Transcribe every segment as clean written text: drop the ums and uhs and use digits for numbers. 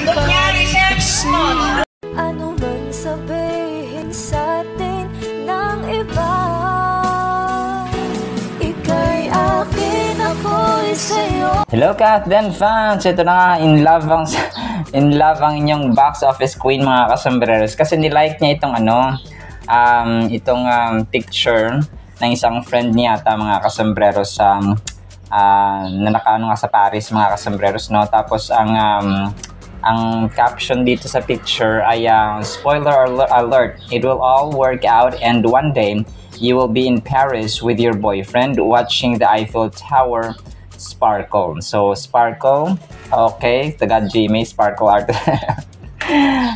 Kunyari, search mo. Ano man sabihin sa atin ng iba, ika'y akin, ako'y sa'yo. Hello Kathden fans! Ito na nga, in love ang inyong box office queen mga kasambreros. Kasi nilike niya itong picture ng isang friend niya ata mga kasambreros na nakaano nga sa Paris mga kasambreros, no? Tapos ang caption dito sa picture ay spoiler alert, it will all work out and one day you will be in Paris with your boyfriend watching the Eiffel Tower sparkle. So sparkle, okay, taga GMA sparkle art.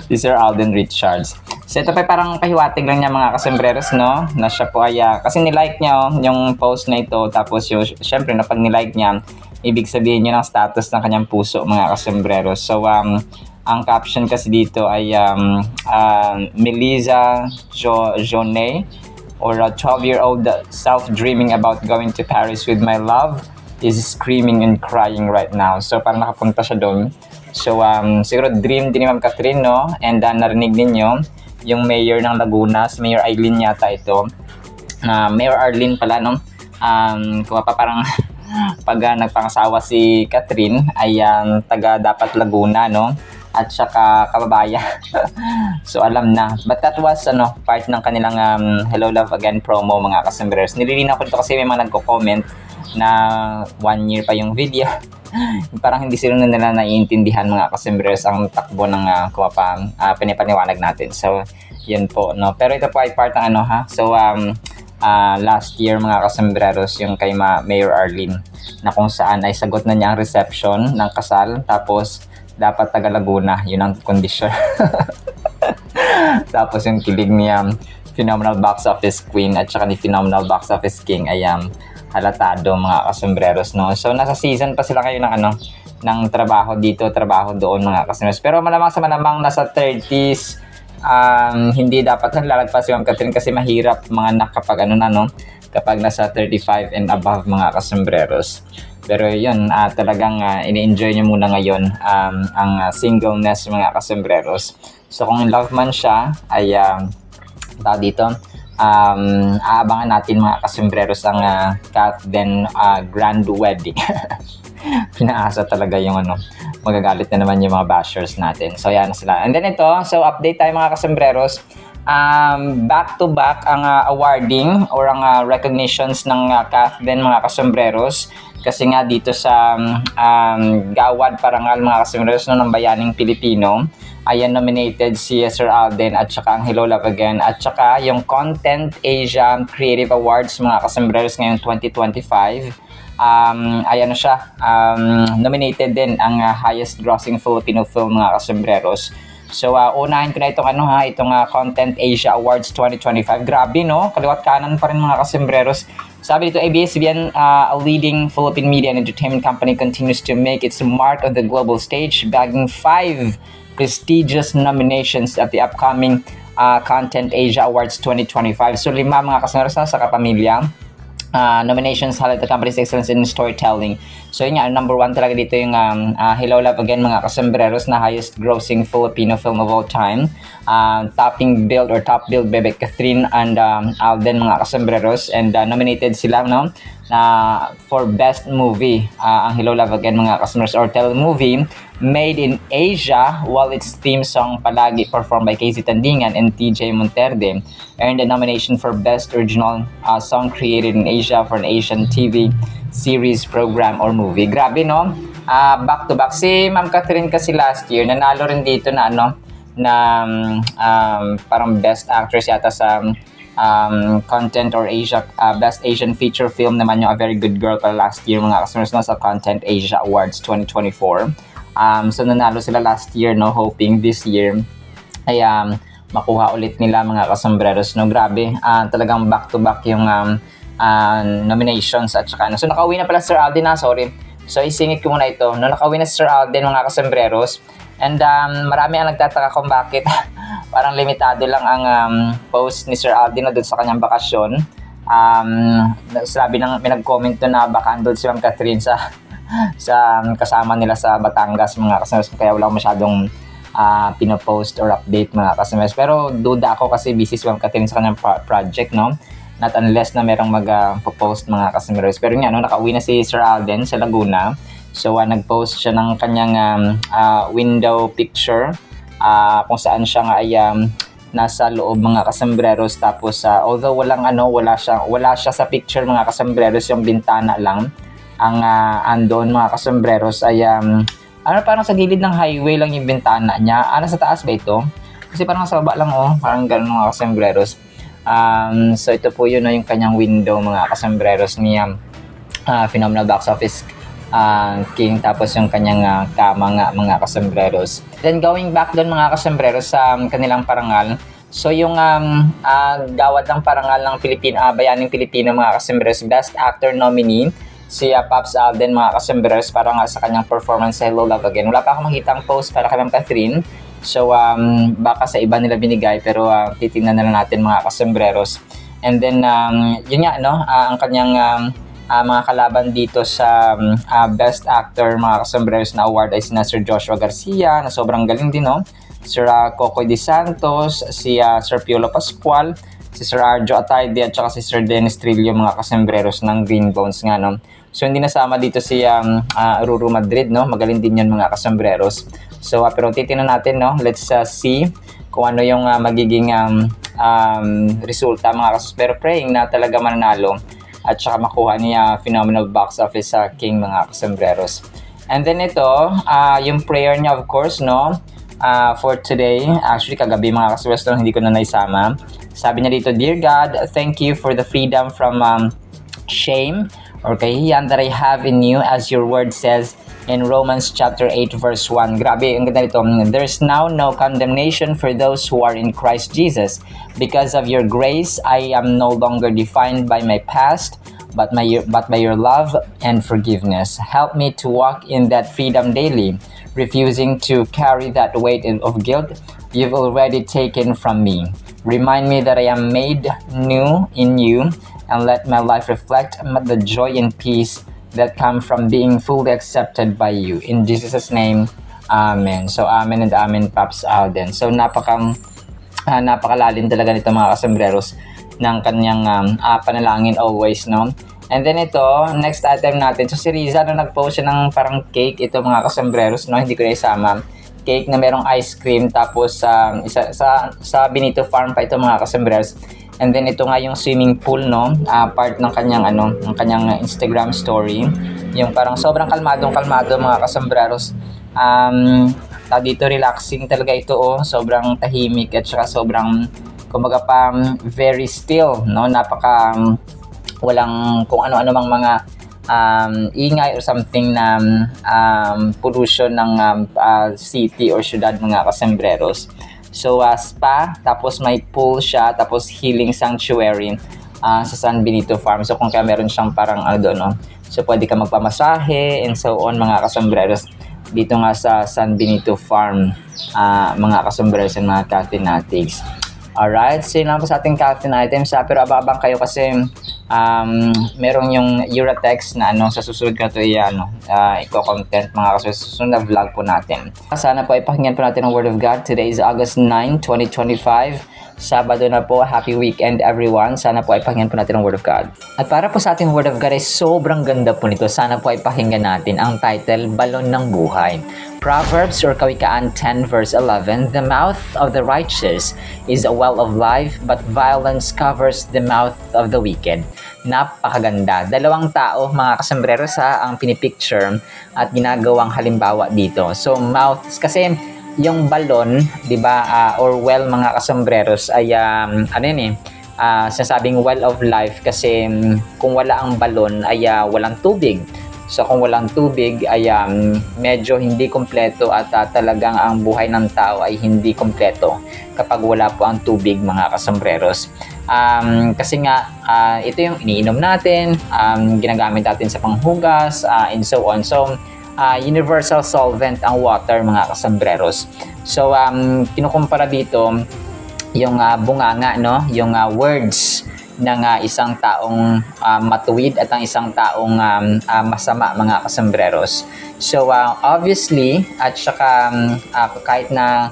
This is Alden Richards. So ito pa parang pahiwatig lang niya mga kasembreros, no? Na siya po ay kasi nilike niya yung post na ito, tapos yung syempre na pag nilike niya, ibig sabihin yun ang status ng kanyang puso mga kasembreros. So ang caption kasi dito ay Melissa Jonet, or a 12-year-old self dreaming about going to Paris with my love is screaming and crying right now. So parang nakapunta siya doon. So siguro dream din ni Ma'am Catherine, no? And narinig ninyo yung mayor ng Laguna, si Mayor Eileen yata ito. Mayor Arlene pala, no? Kung parang pag nagpangasawa si Catherine ay taga dapat Laguna, no? At saka kababayan. So alam na. But that was part ng kanilang Hello Love Again promo mga kasembreros. Nililinaw ko dito kasi may mga nagko-comment na 1 year pa yung video. Parang hindi sila nila naiintindihan mga kasembreros ang takbo ng pinipaniwanag natin. So yun po, no. Pero ito po ay part ng So last year mga kasembreros yung kay Mayor Arlene, na kung saan ay sagot na niya ang reception ng kasal, tapos dapat taga Laguna, yun ang condition. Tapos yung kilig niya phenomenal box office queen at saka ni phenomenal box office king ay halatado mga kasembreros, no. So nasa season pa sila ngayon ng trabaho dito, trabaho doon mga kasembreros. Pero malamang sa malamang nasa 30s, hindi dapat lalagpas si Ma'am Catherine kasi mahirap mga anak kapag kapag nasa 35 and above mga kasembreros. Pero yun, talagang ini-enjoy niyo muna ngayon ang singleness mga kasembreros. So kung in love man siya ay dito aabangan natin mga kasembreros ang Kathden grand wedding. Pinaasa talaga yung magagalit na naman yung mga bashers natin. So yan sila. And then ito, so update tayo mga kasembreros. Back to back ang awarding or ang recognitions ng Kathden mga kasembreros. Kasi nga dito sa Gawad Parangal mga kasembreros ng Bayaning Pilipino, ayan nominated si Sir Alden at saka ang Hello Love Again at saka yung Content Asia Creative Awards mga kasembreros ngayong 2025. Ayan na siya, nominated din ang highest grossing Filipino film mga kasembreros. So unahin ko na itong Content Asia Awards 2025. Grabe, no? Kaliwat kanan pa rin mga kasembreros. Sabi dito, ABS-CBN, a leading Philippine media and entertainment company, continues to make its mark on the global stage, bagging 5 prestigious nominations at the upcoming Content Asia Awards 2025. So 5 mga kasembreros na sa kapamilya. Nominations highlight the company's excellence in storytelling. So yun nga, number 1 talaga dito yung Hello Love Again mga kasembreros na highest grossing Filipino film of all time. Top billed Bebe Catherine and Alden mga kasembreros, and nominated sila for best movie ang Hello Love Again mga kasembreros, or telemovie made in Asia, while its theme song Palagi, performed by Casey Tandingan and TJ Monterde, earned a nomination for best original song created in Asia for an Asian TV series, program, or movie. Grabe, no? Back to back. Si Ma'am Catherine kasi last year nanalo rin dito na parang best actress yata sa content or Asia, best Asian feature film naman yung A Very Good Girl para last year mga kasembreros sa Content Asia Awards 2024. So nanalo sila last year, no, hoping this year ay makuha ulit nila mga kasembreros, no. Grabe, talagang back to back yung nominations at saka so nakauwi na pala Sir Alden sorry. So isingit ko muna ito, no, nakauwi na Sir Alden mga kasembreros, and marami ang nagtataka kung bakit parang limitado lang ang post ni Sir Alden doon sa kanyang bakasyon. Sabi may nag-comment doon na baka andun si Ma'am Catherine sa kasama nila sa Batangas mga kasomers, kaya wala akong masyadong pinopost or update mga kasomers. Pero duda ako kasi busy si Ma'am Catherine sa kanyang project, no? Not unless na merong mag-post mga kasomers. Pero nga, no, nakauwi na si Sir Alden sa Laguna. So nag-post siya ng kanyang window picture kung saan siya nga ay nasa loob mga kasambreros. Tapos although wala siya sa picture mga kasambreros, yung bintana lang ang andon mga kasambreros ay parang sa gilid ng highway lang yung bintana niya. Sa taas ba ito? Kasi parang sa baba lang, parang ganun mga kasambreros. So ito po yun, yung kanyang window mga kasambreros niya. Phenomenal Box Office King, tapos yung kanyang kama nga mga kasambreros. Then going back doon mga kasambreros sa kanilang parangal, so yung gawad ng parangal ng Bayaning Pilipino mga kasambreros, Best Actor nominee si Pops Alden mga kasambreros para nga sa kanyang performance sa Hello Love Again. Wala pa akong makitang post para kay Ma'am Catherine, so baka sa iba nila binigay, pero titingnan na lang natin mga kasambreros. And then yun nga, no, ang kanyang mga kalaban dito sa Best Actor mga kasambreros na award ay si Sir Joshua Garcia, na sobrang galing din, no? Sir Cocoy De Santos, si Sir Piolo Pascual, si Sir Arjo Atayde, at saka si Sir Dennis Trillo mga kasambreros ng Green Bones nga, no? So hindi nasama dito si Ruru Madrid, no? Magaling din yan mga kasambreros. So pero titingnan natin, no? Let's see kung ano yung magiging resulta mga kasambreros. Pero praying na talaga mananalo at saka makuha niya Phenomenal Box Office King mga kasambreros. And then ito, yung prayer niya of course, no, for today, actually kagabi mga kasambreros, hindi ko na naisama. Sabi niya dito, Dear God, thank you for the freedom from shame or kahihiyan that I have in you, as your word says in Romans chapter 8 verse 1. Grabe, ang ganda nito. There's now no condemnation for those who are in Christ Jesus. Because of your grace, I am no longer defined by my past, but by your love and forgiveness. Help me to walk in that freedom daily, refusing to carry that weight of guilt you've already taken from me. Remind me that I am made new in you, and let my life reflect the joy and peace that come from being fully accepted by you. In Jesus' name, Amen. So, Amen and Amen, Pops Alden. So, napakalalim talaga nito mga kasambreros ng kanyang panalangin always, no? And then ito, next item natin. So, si Riza, nag-post siya ng parang cake. Ito mga kasambreros, no? Hindi ko na isama. Cake na merong ice cream. Tapos, sa Benito Farm pa ito mga kasambreros. And then ito nga yung swimming pool, no? Part ng kanyang ng kanyang Instagram story. Yung parang sobrang kalmado mga kasambreros. Dito relaxing talaga ito, sobrang tahimik at saka sobrang kumbaga pa very still, no? Napaka walang kung ano-ano mang mga ingay or something na pollution ng city or syudad mga kasambreros. So, spa, tapos may pool siya, tapos healing sanctuary sa San Benito Farm. So, kung kaya meron siyang parang doon, no? So, pwede ka magpamasahe and so on mga kasambreros. Dito nga sa San Benito Farm, mga kasambreros and mga Cathinatics. Alright, so yun lang po sa ating Cathin items. Pero abang kayo kasi merong yung Eurotext na sa susunod ka ito i-content mga kasambreros. Susunod na vlog po natin. Sana po ipakinggan po natin ang Word of God. Today is August 9, 2025. Sabado na po. Happy weekend everyone. Sana po ay pakinggan po natin ang Word of God. At para po sa ating Word of God ay sobrang ganda po nito. Sana po ay pakinggan natin ang title, Balon ng Buhay. Proverbs or Kawikaan 10 verse 11, The mouth of the righteous is a well of life, but violence covers the mouth of the wicked. Napakaganda. Dalawang tao, mga kasambreros ang pinipicture at ginagawang halimbawa dito. So mouth, kasi yung balon, 'di ba, or well mga kasambreros ay sinasabing well of life kasi kung wala ang balon ay walang tubig. So kung walang tubig ay medyo hindi kompleto at talagang ang buhay ng tao ay hindi kompleto kapag wala po ang tubig mga kasambreros. Kasi nga ito yung iniinom natin, ginagamit natin sa panghugas and so on. So universal solvent ang water mga kasambreros. So kinukumpara dito yung bunganga, no, yung words, isang taong matuwid at ang isang taong masama, mga kasembreros. So obviously, at saka kahit na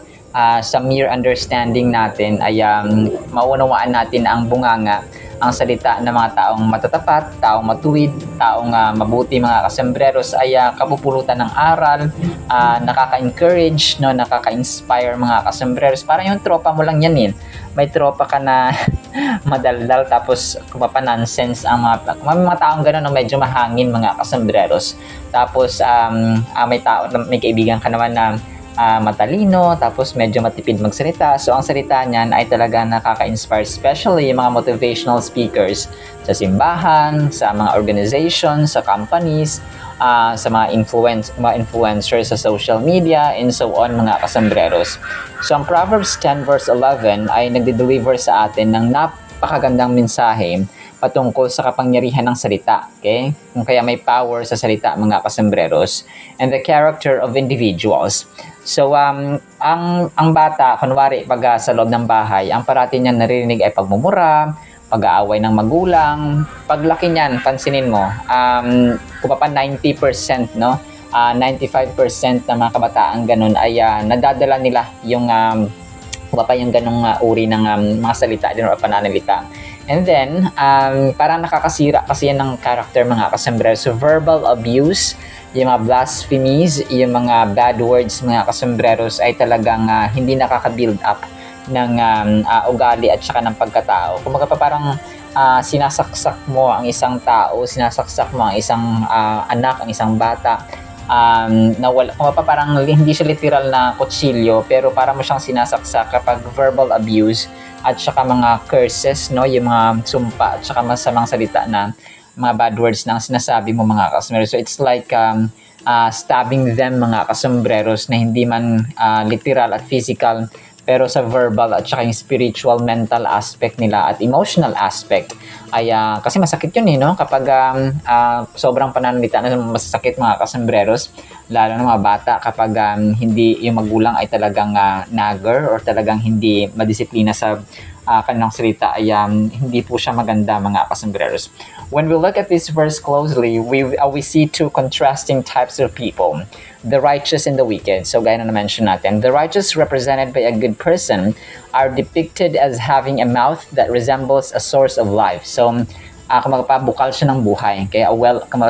sa mere understanding natin ay maunawaan natin ang bunganga, ang salita ng mga taong matatapat, taong matuwid, taong mabuti, mga kasembreros, ay kapupulutan ng aral, nakaka-encourage, no, nakaka-inspire, mga kasembreros. Parang yung tropa mo lang yan may tropa ka na madaldal, tapos nonsense ang mga taong gano'n, no, medyo mahangin, mga kasembreros. Tapos may kaibigan ka naman na matalino, tapos medyo matipid magsalita. So ang salita niyan ay talaga nakaka-inspire, especially yung mga motivational speakers sa simbahan, sa mga organizations, sa companies, sa mga influencers sa social media, and so on, mga kasembreros. So ang Proverbs 10 verse 11 ay nagde-deliver sa atin ng napakagandang mensahe patungkol sa kapangyarihan ng salita, okay? Kung kaya may power sa salita, mga kasembreros, and the character of individuals. So, ang bata, kunwari, pag sa loob ng bahay, ang parati niya naririnig ay pagmumura, pag-aaway ng magulang. Paglaki niyan, pansinin mo, kung pa 90%, no? 95% ng mga kabataan ganun ay nadadala nila yung yung ganung uri ng mga salita din o pananalita. And then, parang nakakasira kasi yan ng character, mga kasembreros. So, verbal abuse, yung mga blasphemies, yung mga bad words, mga kasembreros, ay talagang hindi nakaka-build up ng ugali at saka ng pagkatao. Kung parang sinasaksak mo ang isang tao, sinasaksak mo ang isang anak, ang isang bata, parang hindi siya literal na kutsilyo, pero parang mo siyang sinasaksak kapag verbal abuse at saka mga curses, no, yung mga sumpa at saka masamang salita na mga bad words na sinasabi mo, mga kasembreros. So it's like stabbing them, mga kasembreros, na hindi man literal at physical, pero sa verbal at saka yung spiritual, mental aspect nila at emotional aspect ay kasi masakit yun, no? Kapag sobrang pananalita na masasakit, mga kasembreros, lalo ng mga bata, kapag hindi yung magulang ay talagang nagger or talagang hindi madisiplina sa kanilang salita, ay hindi po siya maganda, mga kasembreros. When we look at this verse closely, we see two contrasting types of people, the righteous and the wicked. So gaya na na-mention natin, the righteous, represented by a good person, are depicted as having a mouth that resembles a source of life. So bukal siya ng buhay. Kaya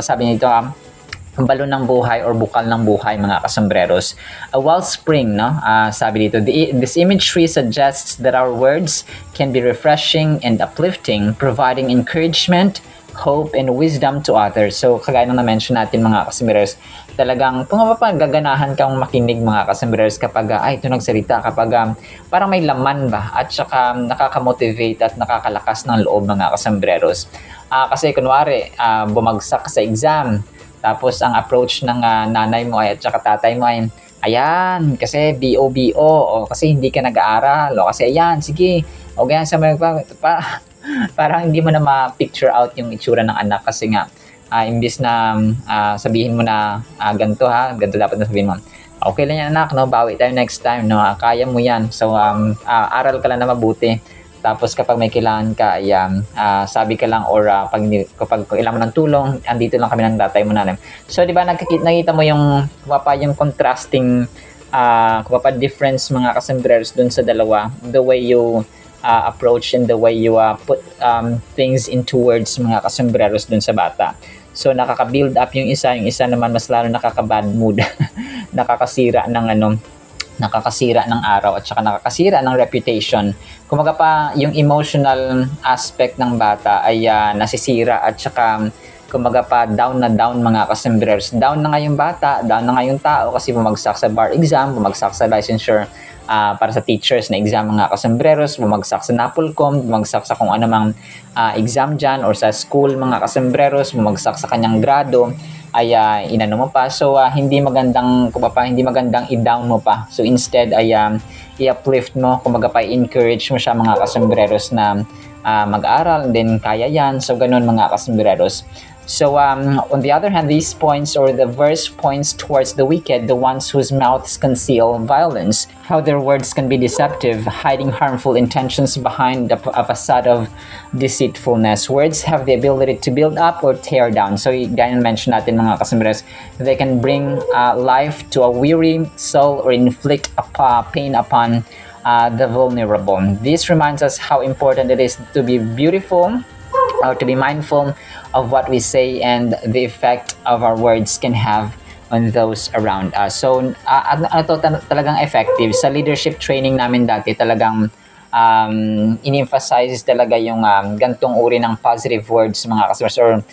sabi nito, ang balon ng buhay or bukal ng buhay, mga kasembreros. A wellspring, no? Sabi dito, this imagery suggests that our words can be refreshing and uplifting, providing encouragement, hope, and wisdom to others. So, kagaya na na-mention natin, mga kasembreros, talagang gaganahan kang makinig, mga kasembreros, kapag ito nagsalita, kapag parang may laman ba, at saka nakaka-motivate at nakakalakas ng loob, mga kasembreros. Kasi kunwari, bumagsak sa exam, tapos ang approach ng nanay mo at saka tatay mo ay, ayan, kasi BO, o kasi hindi ka nag-aaral, o kasi ayan, sige, o ganyan sa mga, parang hindi mo na ma-picture out yung itsura ng anak, kasi nga, imbis na sabihin mo na, ganito dapat na sabihin mo, okay lang yan, anak, no, bawi tayo next time, no, kaya mo yan, so aral ka lang na mabuti. Tapos kapag may kailangan ka, sabi ka lang, or kapag kailangan mo ng tulong, andito lang kami ng tatay mo, nanay. So, di ba, nakita mo yung contrasting, difference, mga kasembreros, dun sa dalawa, the way you approach and the way you put things into words, mga kasembreros, dun sa bata. So, nakaka-build up yung isa naman mas lalo nakaka-bad mood, nakakasira ng araw at saka nakakasira ng reputation. Kumaga pa, yung emotional aspect ng bata ay nasisira at saka kumaga pa down na down, mga kasembreros. Down na nga yung bata, down na nga yung tao kasi bumagsak sa bar exam, bumagsak sa licensure para sa teachers na exam, mga kasembreros, bumagsak sa NAPOLCOM, bumagsak sa kung anumang exam dyan or sa school, mga kasembreros, bumagsak sa kanyang grado, ay inano mo pa. So hindi magandang i-down mo pa. So instead ay i-uplift mo, i-encourage mo siya, mga kasembreros, na mag-aral, and then kaya yan. So ganun, mga kasembreros. So on the other hand, these points or the verse points towards the wicked, the ones whose mouths conceal violence, how their words can be deceptive, hiding harmful intentions behind a facade of deceitfulness. Words have the ability to build up or tear down. So gaya ng mention natin mga kasumberos, they can bring life to a weary soul or inflict pain upon the vulnerable. This reminds us how important it is to be beautiful, or to be mindful of what we say and the effect of our words can have on those around us. So, talagang effective. Sa leadership training namin dati, talagang in-emphasize talaga yung gantong uri ng positive words, mga customers, or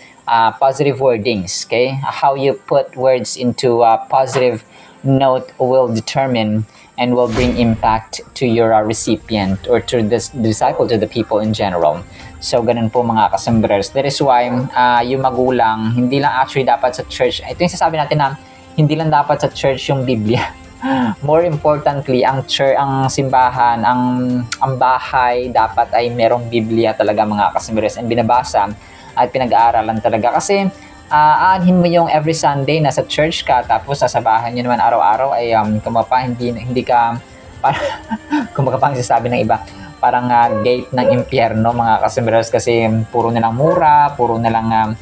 positive wordings, okay? How you put words into a positive note will determine and will bring impact to your recipient or to the disciple, to the people in general. So, ganun po mga kasombrers. That is why yung magulang, hindi lang actually dapat sa church. Ito yung sasabi natin na hindi lang dapat sa church yung Biblia. More importantly, ang church, ang simbahan, ang bahay dapat ay merong Biblia talaga mga kasombrers and binabasa at pinag-aaralan talaga. Kasi aanhin mo yung every Sunday nasa church ka tapos nasa bahay nyo naman araw-araw ay kumapa hindi ka kumbaga pang sasabi ng iba parang gate ng impyerno mga kasombrers kasi puro nilang mura, puro nilang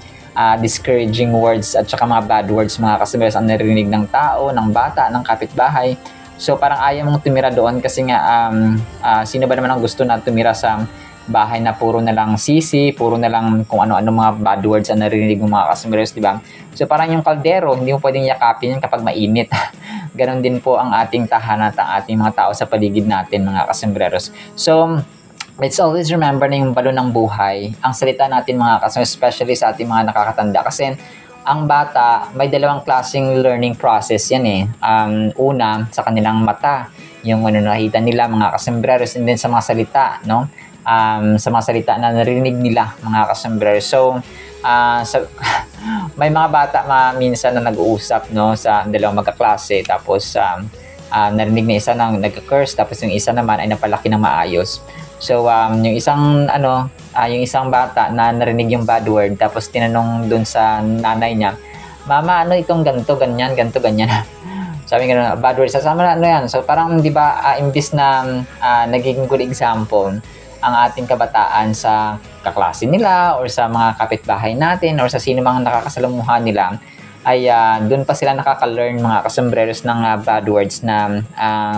discouraging words at saka mga bad words mga kasombrers ang narinig ng tao, ng bata, ng kapitbahay. So parang ayaw mong tumira doon kasi nga sino ba naman ang gusto na tumira sa bahay na puro na lang sisi, puro na lang kung ano-ano mga bad words ang narinig ng mga kasombrers, di ba? So parang yung kaldero, hindi mo pwedeng yakapin yan kapag mainit. Ganon din po ang ating tahanan at ang ating mga tao sa paligid natin, mga kasombrers. So, let's always remember na yung balon ng buhay, ang salita natin mga kasombrers, especially sa ating mga nakakatanda. Kasi ang bata, may dalawang klaseng learning process yan eh. Una, sa kanilang mata, yung nakita nila mga kasombrers, and then sa mga salita, no? Sa mga salita na narinig nila mga kasombrers. So, may mga bata minsan na nag-uusap no sa dalawang magkaklase tapos narinig na isa nang nagka-curse tapos yung isa naman ay napalaki ng maayos. So yung isang bata na narinig yung bad word tapos tinanong dun sa nanay niya, "Mama, ano itong ganto ganyan?" Sabi nga bad word sa ano yan. So parang 'di ba imbis na naging good example ang ating kabataan sa kaklase nila or sa mga kapitbahay natin or sa sino mang nakakasalamuhan nila ay doon pa sila nakaka-learn mga kasombrers ng bad words na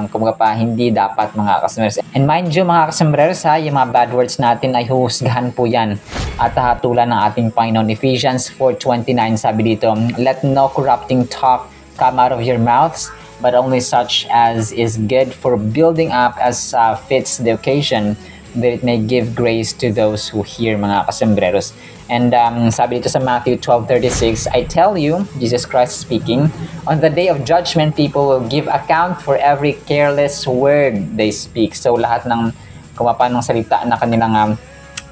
kumbaga pa hindi dapat mga kasombrers. And mind you mga kasombrers yung mga bad words natin ay huhusgahan po yan at hatulan ng ating Panginoon. Ephesians 4:29 sabi dito, "Let no corrupting talk come out of your mouths, but only such as is good for building up as fits the occasion, that it may give grace to those who hear," mga kasombrero. And sabi dito sa Matthew 12:36, "I tell you," Jesus Christ speaking, "on the day of judgment, people will give account for every careless word they speak." So lahat ng kumapa ng salita na kanilang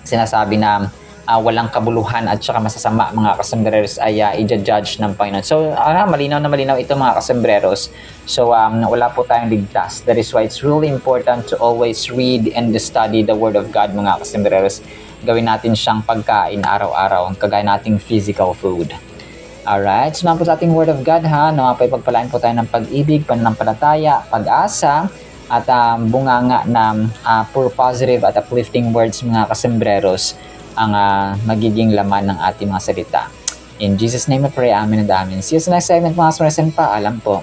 sinasabi na walang kabuluhan at saka masasama mga kasombrers ay i-judge ng Panginoon. So malinaw na malinaw ito mga kasombrers. So wala po tayong ligtas. That is why it's really important to always read and study the Word of God mga kasombrers. Gawin natin siyang pagkain araw-araw, kagaya nating physical food. Alright, so po sa ating Word of God nawa po ipagpalain po tayo ng pag-ibig, pananampalataya, pag-asa, at bunganga na pure positive at uplifting words mga kasombrers ang magiging laman ng ating mga salita. In Jesus' name I pray, amen and amen. See you sa next segment mga kasombrers, and paalam po.